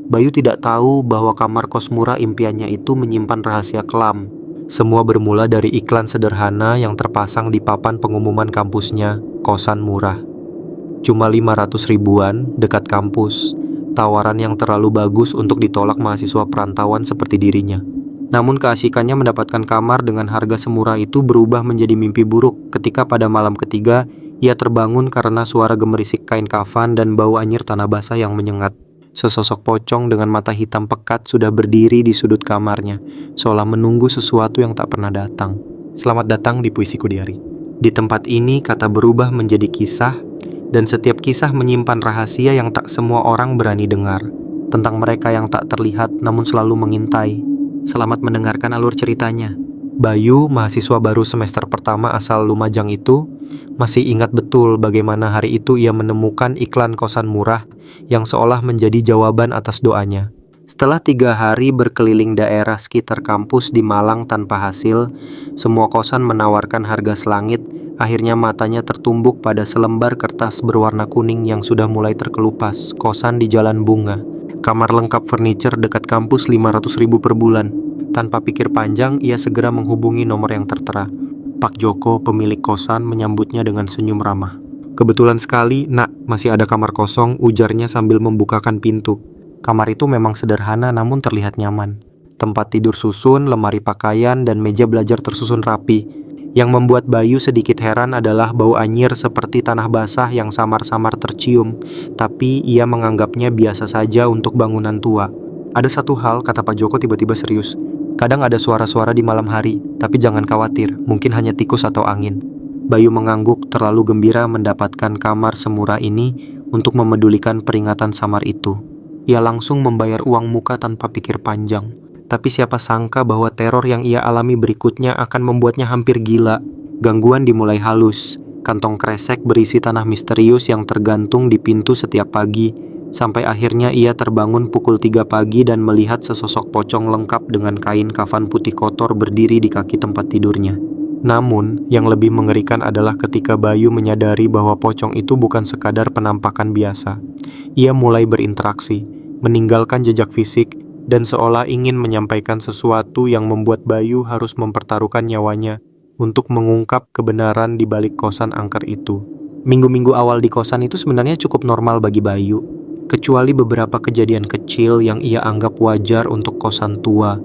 Bayu tidak tahu bahwa kamar kos murah impiannya itu menyimpan rahasia kelam. Semua bermula dari iklan sederhana yang terpasang di papan pengumuman kampusnya, kosan murah. Cuma 500 ribuan dekat kampus, tawaran yang terlalu bagus untuk ditolak mahasiswa perantauan seperti dirinya. Namun keasikannya mendapatkan kamar dengan harga semurah itu berubah menjadi mimpi buruk ketika pada malam ketiga ia terbangun karena suara gemerisik kain kafan dan bau anyir tanah basah yang menyengat. Sesosok pocong dengan mata hitam pekat sudah berdiri di sudut kamarnya, seolah menunggu sesuatu yang tak pernah datang. Selamat datang di Puisiku Diari. Di tempat ini kata berubah menjadi kisah, dan setiap kisah menyimpan rahasia yang tak semua orang berani dengar. Tentang mereka yang tak terlihat namun selalu mengintai. Selamat mendengarkan alur ceritanya. Bayu, mahasiswa baru semester pertama asal Lumajang itu, masih ingat betul bagaimana hari itu ia menemukan iklan kosan murah yang seolah menjadi jawaban atas doanya. Setelah 3 hari berkeliling daerah sekitar kampus di Malang tanpa hasil, semua kosan menawarkan harga selangit. Akhirnya matanya tertumbuk pada selembar kertas berwarna kuning yang sudah mulai terkelupas, kosan di Jalan Bunga. Kamar lengkap furniture dekat kampus 500 ribu per bulan. Tanpa pikir panjang, ia segera menghubungi nomor yang tertera. Pak Joko, pemilik kosan, menyambutnya dengan senyum ramah. Kebetulan sekali, nak, masih ada kamar kosong, ujarnya sambil membukakan pintu. Kamar itu memang sederhana namun terlihat nyaman. Tempat tidur susun, lemari pakaian, dan meja belajar tersusun rapi. Yang membuat Bayu sedikit heran adalah bau anyir seperti tanah basah yang samar-samar tercium, tapi ia menganggapnya biasa saja untuk bangunan tua. Ada satu hal, kata Pak Joko tiba-tiba serius. Kadang ada suara-suara di malam hari, tapi jangan khawatir, mungkin hanya tikus atau angin. Bayu mengangguk, terlalu gembira mendapatkan kamar semurah ini untuk memedulikan peringatan samar itu. Ia langsung membayar uang muka tanpa pikir panjang. Tapi siapa sangka bahwa teror yang ia alami berikutnya akan membuatnya hampir gila. Gangguan dimulai halus. Kantong kresek berisi tanah misterius yang tergantung di pintu setiap pagi. Sampai akhirnya ia terbangun pukul 3 pagi dan melihat sesosok pocong lengkap dengan kain kafan putih kotor berdiri di kaki tempat tidurnya. Namun, yang lebih mengerikan adalah ketika Bayu menyadari bahwa pocong itu bukan sekadar penampakan biasa. Ia mulai berinteraksi, meninggalkan jejak fisik, dan seolah ingin menyampaikan sesuatu yang membuat Bayu harus mempertaruhkan nyawanya untuk mengungkap kebenaran di balik kosan angker itu. Minggu-minggu awal di kosan itu sebenarnya cukup normal bagi Bayu, kecuali beberapa kejadian kecil yang ia anggap wajar untuk kosan tua.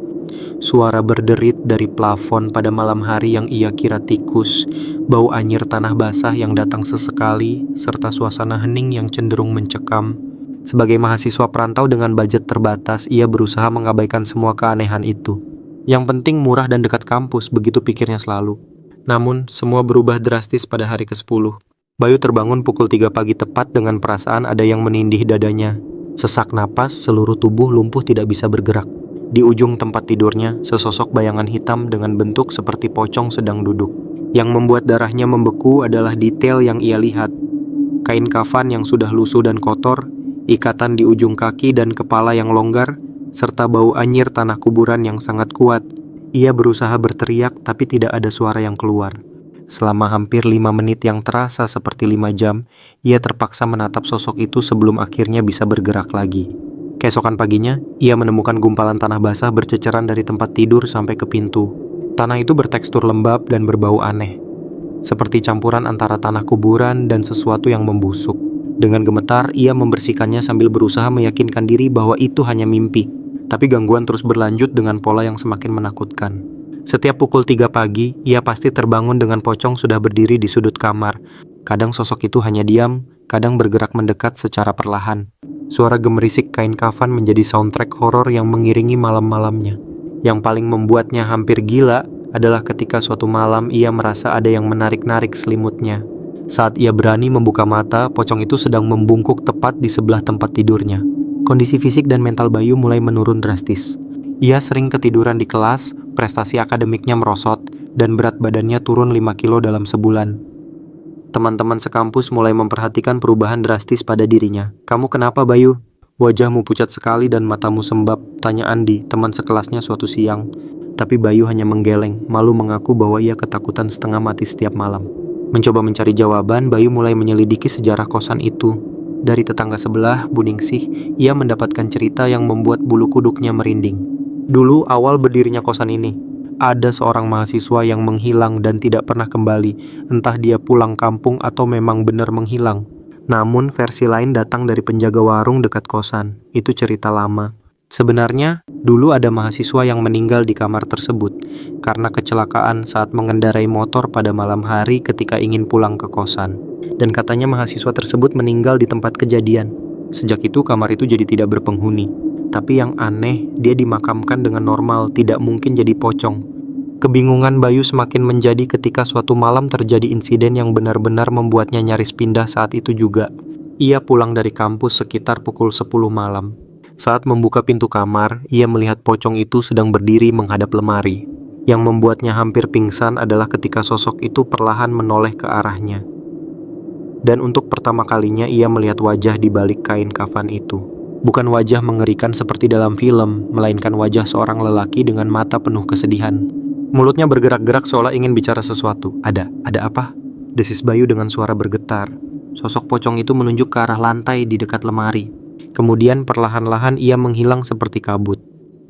Suara berderit dari plafon pada malam hari yang ia kira tikus, bau anyir tanah basah yang datang sesekali, serta suasana hening yang cenderung mencekam. Sebagai mahasiswa perantau dengan budget terbatas, ia berusaha mengabaikan semua keanehan itu. Yang penting murah dan dekat kampus, begitu pikirnya selalu. Namun, semua berubah drastis pada hari ke-10. Bayu terbangun pukul 3 pagi tepat dengan perasaan ada yang menindih dadanya. Sesak napas, seluruh tubuh lumpuh tidak bisa bergerak. Di ujung tempat tidurnya, sesosok bayangan hitam dengan bentuk seperti pocong sedang duduk. Yang membuat darahnya membeku adalah detail yang ia lihat. Kain kafan yang sudah lusuh dan kotor, ikatan di ujung kaki dan kepala yang longgar, serta bau anyir tanah kuburan yang sangat kuat. Ia berusaha berteriak tapi tidak ada suara yang keluar. Selama hampir 5 menit yang terasa seperti 5 jam, ia terpaksa menatap sosok itu sebelum akhirnya bisa bergerak lagi. Keesokan paginya, ia menemukan gumpalan tanah basah berceceran dari tempat tidur sampai ke pintu. Tanah itu bertekstur lembab dan berbau aneh, seperti campuran antara tanah kuburan dan sesuatu yang membusuk. Dengan gemetar, ia membersihkannya sambil berusaha meyakinkan diri bahwa itu hanya mimpi. Tapi gangguan terus berlanjut dengan pola yang semakin menakutkan. Setiap pukul 3 pagi, ia pasti terbangun dengan pocong sudah berdiri di sudut kamar. Kadang sosok itu hanya diam, kadang bergerak mendekat secara perlahan. Suara gemerisik kain kafan menjadi soundtrack horor yang mengiringi malam-malamnya. Yang paling membuatnya hampir gila adalah ketika suatu malam ia merasa ada yang menarik-narik selimutnya. Saat ia berani membuka mata, pocong itu sedang membungkuk tepat di sebelah tempat tidurnya. Kondisi fisik dan mental Bayu mulai menurun drastis. Ia sering ketiduran di kelas, prestasi akademiknya merosot, dan berat badannya turun 5 kilo dalam sebulan. Teman-teman sekampus mulai memperhatikan perubahan drastis pada dirinya. "Kamu kenapa, Bayu? Wajahmu pucat sekali dan matamu sembab," tanya Andi, teman sekelasnya suatu siang. Tapi Bayu hanya menggeleng, malu mengaku bahwa ia ketakutan setengah mati setiap malam. Mencoba mencari jawaban, Bayu mulai menyelidiki sejarah kosan itu. Dari tetangga sebelah, Bu Ningsih, ia mendapatkan cerita yang membuat bulu kuduknya merinding. Dulu awal berdirinya kosan ini, ada seorang mahasiswa yang menghilang dan tidak pernah kembali, entah dia pulang kampung atau memang benar menghilang. Namun versi lain datang dari penjaga warung dekat kosan, itu cerita lama. Sebenarnya, dulu ada mahasiswa yang meninggal di kamar tersebut karena kecelakaan saat mengendarai motor pada malam hari ketika ingin pulang ke kosan. Dan katanya mahasiswa tersebut meninggal di tempat kejadian. Sejak itu kamar itu jadi tidak berpenghuni. Tapi yang aneh, dia dimakamkan dengan normal, tidak mungkin jadi pocong. Kebingungan Bayu semakin menjadi ketika suatu malam terjadi insiden yang benar-benar membuatnya nyaris pindah saat itu juga. Ia pulang dari kampus sekitar pukul 10 malam. Saat membuka pintu kamar, ia melihat pocong itu sedang berdiri menghadap lemari. Yang membuatnya hampir pingsan adalah ketika sosok itu perlahan menoleh ke arahnya. Dan untuk pertama kalinya ia melihat wajah di balik kain kafan itu. Bukan wajah mengerikan seperti dalam film, melainkan wajah seorang lelaki dengan mata penuh kesedihan. Mulutnya bergerak-gerak seolah ingin bicara sesuatu. Ada apa? Desis Bayu dengan suara bergetar. Sosok pocong itu menunjuk ke arah lantai di dekat lemari. Kemudian perlahan-lahan ia menghilang seperti kabut.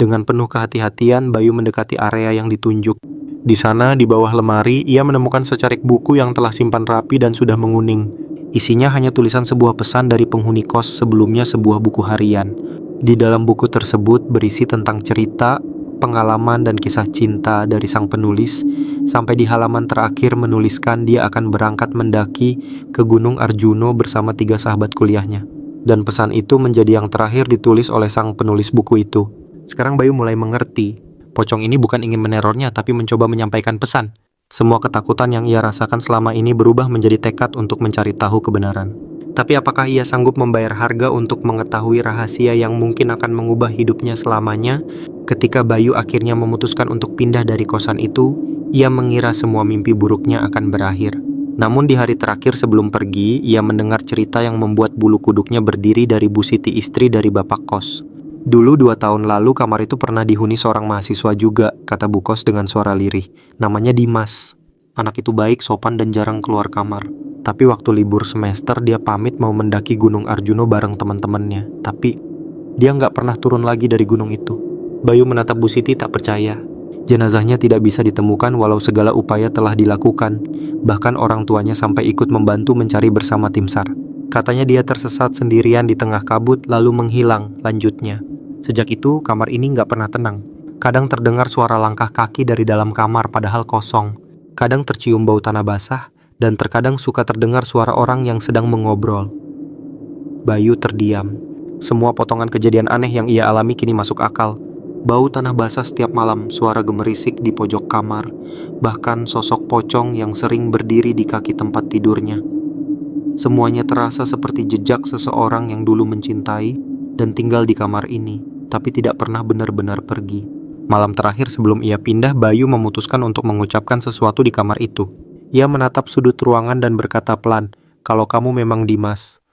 Dengan penuh kehati-hatian, Bayu mendekati area yang ditunjuk. Di sana, di bawah lemari, ia menemukan secarik buku yang telah simpan rapi dan sudah menguning. Isinya hanya tulisan sebuah pesan dari penghuni kos sebelumnya, sebuah buku harian. Di dalam buku tersebut berisi tentang cerita, pengalaman dan kisah cinta dari sang penulis, sampai di halaman terakhir menuliskan dia akan berangkat mendaki ke Gunung Arjuno bersama 3 sahabat kuliahnya. Dan pesan itu menjadi yang terakhir ditulis oleh sang penulis buku itu. Sekarang Bayu mulai mengerti, pocong ini bukan ingin menerornya tapi mencoba menyampaikan pesan. Semua ketakutan yang ia rasakan selama ini berubah menjadi tekad untuk mencari tahu kebenaran. Tapi apakah ia sanggup membayar harga untuk mengetahui rahasia yang mungkin akan mengubah hidupnya selamanya? Ketika Bayu akhirnya memutuskan untuk pindah dari kosan itu, ia mengira semua mimpi buruknya akan berakhir. Namun di hari terakhir sebelum pergi, ia mendengar cerita yang membuat bulu kuduknya berdiri dari Bu Siti, istri dari bapak kos. Dulu 2 tahun lalu kamar itu pernah dihuni seorang mahasiswa juga, kata Bu Kos dengan suara lirih. Namanya Dimas. Anak itu baik, sopan dan jarang keluar kamar. Tapi waktu libur semester dia pamit mau mendaki Gunung Arjuno bareng teman-temannya. Tapi dia nggak pernah turun lagi dari gunung itu. Bayu menatap Bu Siti tak percaya. Jenazahnya tidak bisa ditemukan walau segala upaya telah dilakukan. Bahkan orang tuanya sampai ikut membantu mencari bersama tim SAR. Katanya dia tersesat sendirian di tengah kabut lalu menghilang, lanjutnya. Sejak itu, kamar ini nggak pernah tenang. Kadang terdengar suara langkah kaki dari dalam kamar padahal kosong. Kadang tercium bau tanah basah, dan terkadang suka terdengar suara orang yang sedang mengobrol. Bayu terdiam. Semua potongan kejadian aneh yang ia alami kini masuk akal. Bau tanah basah setiap malam, suara gemerisik di pojok kamar, bahkan sosok pocong yang sering berdiri di kaki tempat tidurnya. Semuanya terasa seperti jejak seseorang yang dulu mencintai dan tinggal di kamar ini, tapi tidak pernah benar-benar pergi. Malam terakhir sebelum ia pindah, Bayu memutuskan untuk mengucapkan sesuatu di kamar itu. Ia menatap sudut ruangan dan berkata pelan, "Kalau kamu memang Dimas,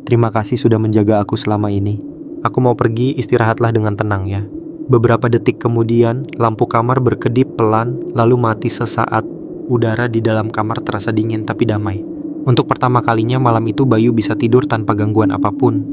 terima kasih sudah menjaga aku selama ini. Aku mau pergi, istirahatlah dengan tenang ya." Beberapa detik kemudian, lampu kamar berkedip pelan, lalu mati sesaat. Udara di dalam kamar terasa dingin tapi damai. Untuk pertama kalinya malam itu Bayu bisa tidur tanpa gangguan apapun.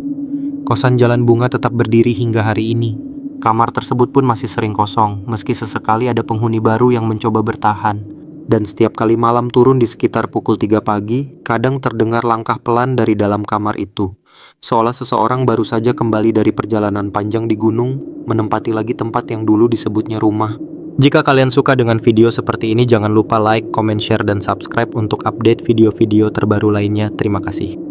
Kosan Jalan Bunga tetap berdiri hingga hari ini. Kamar tersebut pun masih sering kosong, meski sesekali ada penghuni baru yang mencoba bertahan. Dan setiap kali malam turun di sekitar pukul 3 pagi, kadang terdengar langkah pelan dari dalam kamar itu. Seolah seseorang baru saja kembali dari perjalanan panjang di gunung, menempati lagi tempat yang dulu disebutnya rumah. Jika kalian suka dengan video seperti ini, jangan lupa like, comment, share, dan subscribe untuk update video-video terbaru lainnya. Terima kasih.